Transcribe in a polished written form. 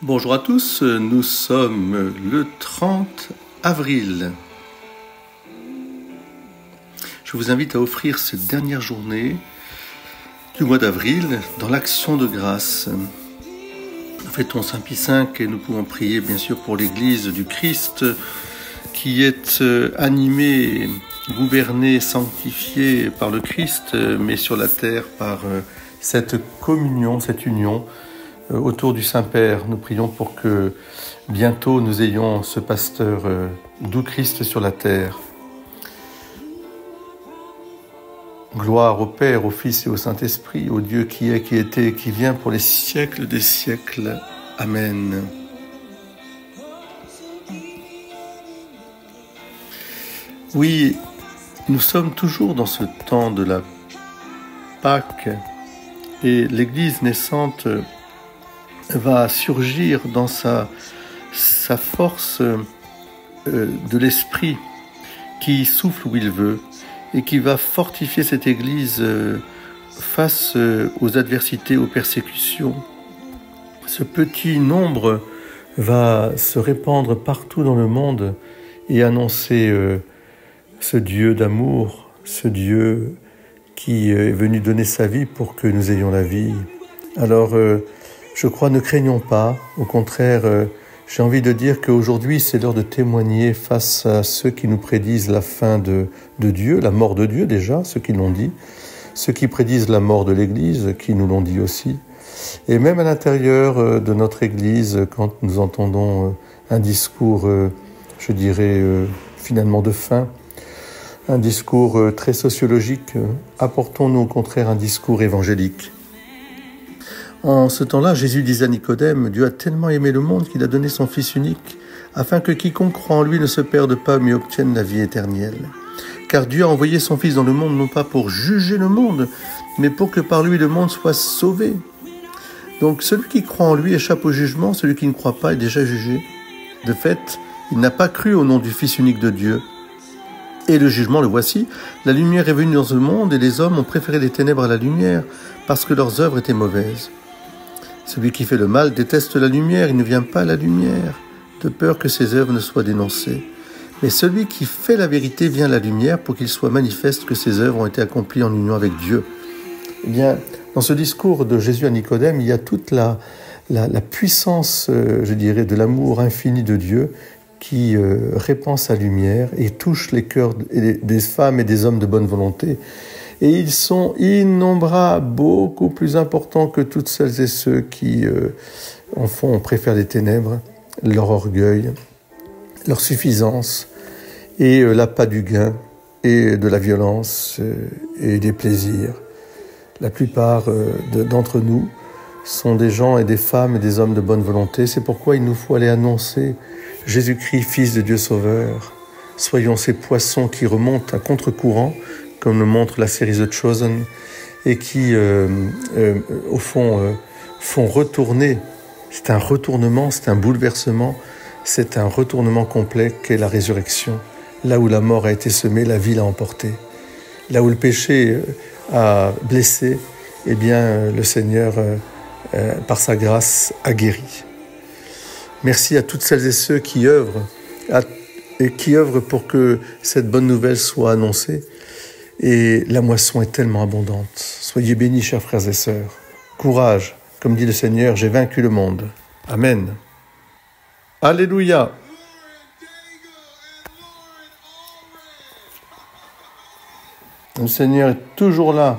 Bonjour à tous, nous sommes le 30 avril. Je vous invite à offrir cette dernière journée du mois d'avril dans l'action de grâce. Nous fêtons Saint Pie V et nous pouvons prier bien sûr pour l'Église du Christ qui est animée, gouvernée, sanctifiée par le Christ, mais sur la terre par cette communion, cette union autour du Saint-Père. Nous prions pour que bientôt nous ayons ce pasteur doux Christ sur la terre. Gloire au Père, au Fils et au Saint-Esprit, au Dieu qui est, qui était et qui vient pour les siècles des siècles. Amen. Oui, nous sommes toujours dans ce temps de la Pâque et l'Église naissante va surgir dans sa force de l'esprit qui souffle où il veut et qui va fortifier cette Église face aux adversités, aux persécutions. Ce petit nombre va se répandre partout dans le monde et annoncer ce Dieu d'amour, ce Dieu qui est venu donner sa vie pour que nous ayons la vie. Alors, je crois, ne craignons pas. Au contraire, j'ai envie de dire qu'aujourd'hui, c'est l'heure de témoigner face à ceux qui nous prédisent la fin de Dieu, la mort de Dieu déjà, ceux qui l'ont dit, ceux qui prédisent la mort de l'Église, qui nous l'ont dit aussi. Et même à l'intérieur de notre Église, quand nous entendons un discours, je dirais, finalement de fin, un discours très sociologique, apportons-nous au contraire un discours évangélique. En ce temps-là, Jésus disait à Nicodème, « Dieu a tellement aimé le monde qu'il a donné son Fils unique, afin que quiconque croit en lui ne se perde pas, mais obtienne la vie éternelle. Car Dieu a envoyé son Fils dans le monde, non pas pour juger le monde, mais pour que par lui le monde soit sauvé. Donc celui qui croit en lui échappe au jugement, celui qui ne croit pas est déjà jugé. De fait, il n'a pas cru au nom du Fils unique de Dieu. Et le jugement, le voici, la lumière est venue dans ce monde, et les hommes ont préféré les ténèbres à la lumière, parce que leurs œuvres étaient mauvaises. Celui qui fait le mal déteste la lumière, il ne vient pas à la lumière, de peur que ses œuvres ne soient dénoncées. Mais celui qui fait la vérité vient à la lumière pour qu'il soit manifeste que ses œuvres ont été accomplies en union avec Dieu. Eh bien, dans ce discours de Jésus à Nicodème, il y a toute la puissance, je dirais, de l'amour infini de Dieu qui répand sa lumière et touche les cœurs des femmes et des hommes de bonne volonté. Et ils sont innombrables, beaucoup plus importants que toutes celles et ceux qui, en fond, préfèrent les ténèbres, leur orgueil, leur suffisance, et l'appât du gain, et de la violence, et des plaisirs. La plupart d'entre nous sont des gens et des femmes et des hommes de bonne volonté. C'est pourquoi il nous faut aller annoncer Jésus-Christ, Fils de Dieu Sauveur. Soyons ces poissons qui remontent à contre-courant, comme le montre la série The Chosen, et qui, au fond, font retourner. C'est un retournement, c'est un bouleversement, c'est un retournement complet qu'est la résurrection. Là où la mort a été semée, la vie l'a emporté. Là où le péché a blessé, eh bien, le Seigneur, par sa grâce, a guéri. Merci à toutes celles et ceux qui œuvrent, pour que cette bonne nouvelle soit annoncée. Et la moisson est tellement abondante. Soyez bénis, chers frères et sœurs. Courage, comme dit le Seigneur, j'ai vaincu le monde. Amen. Alléluia. Le Seigneur est toujours là